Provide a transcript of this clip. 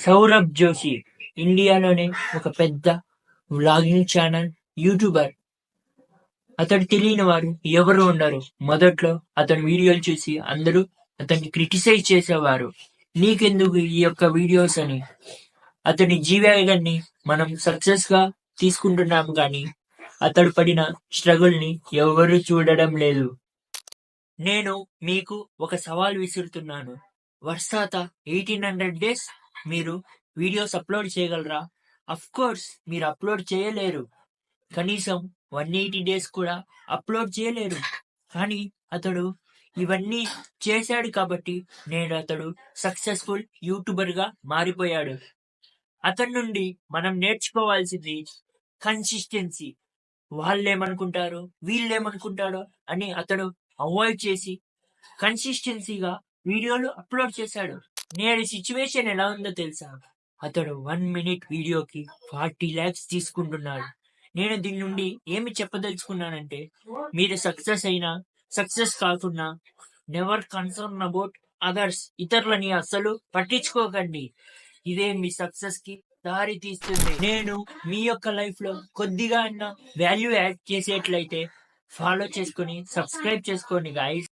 సౌరభ్ జోషి ఇండియాలోనే ఒక పెద్ద వ్లాగింగ్ ఛానల్ యూట్యూబర్. అతడు తెలియని వారు ఎవరు ఉండరు. మొదట్లో అతని వీడియోలు చూసి అందరూ అతన్ని క్రిటిసైజ్ చేసేవారు. నీకెందుకు ఈ యొక్క వీడియోస్ అని. అతని జీవేగాన్ని మనం సక్సెస్ గా తీసుకుంటున్నాము కానీ అతడు పడిన స్ట్రగుల్ ని ఎవరు చూడడం లేదు. నేను మీకు ఒక సవాల్ విసురుతున్నాను. వర్షాత 1800 డేస్ మీరు వీడియోస్ అప్లోడ్ చేయగలరా? అఫ్ కోర్స్ మీరు అప్లోడ్ చేయలేరు. కనీసం 180 డేస్ కూడా అప్లోడ్ చేయలేరు. కానీ అతడు ఇవన్నీ చేశాడు కాబట్టి నేడు అతడు సక్సెస్ఫుల్ యూట్యూబర్ గా మారిపోయాడు. అతని నుండి మనం నేర్చుకోవాల్సింది కన్సిస్టెన్సీ. వాళ్ళేమనుకుంటారు వీళ్ళేమనుకుంటారో అని అతడు అవాయిడ్ చేసి కన్సిస్టెన్సీగా వీడియోలు అప్లోడ్ చేశాడు. నేడు సిచ్యువేషన్ ఎలా ఉందో తెలుసా? అతడు 1 మినిట్ వీడియోకి 40 lakhs తీసుకుంటున్నాడు. నేను దీని నుండి ఏమి చెప్పదలుచుకున్నానంటే, మీరు సక్సెస్ అయినా సక్సెస్ కాకున్నా నెవర్ కన్సర్న్ అబౌట్ అదర్స్. ఇతరులని అస్సలు పట్టించుకోకండి. ఇదే మీ సక్సెస్ కి దారి తీస్తుంది. నేను మీ యొక్క లైఫ్ లో కొద్దిగా అన్న వాల్యూ యాడ్ చేసేట్లయితే ఫాలో చేసుకొని సబ్స్క్రైబ్ చేసుకోండి గాయ్స్.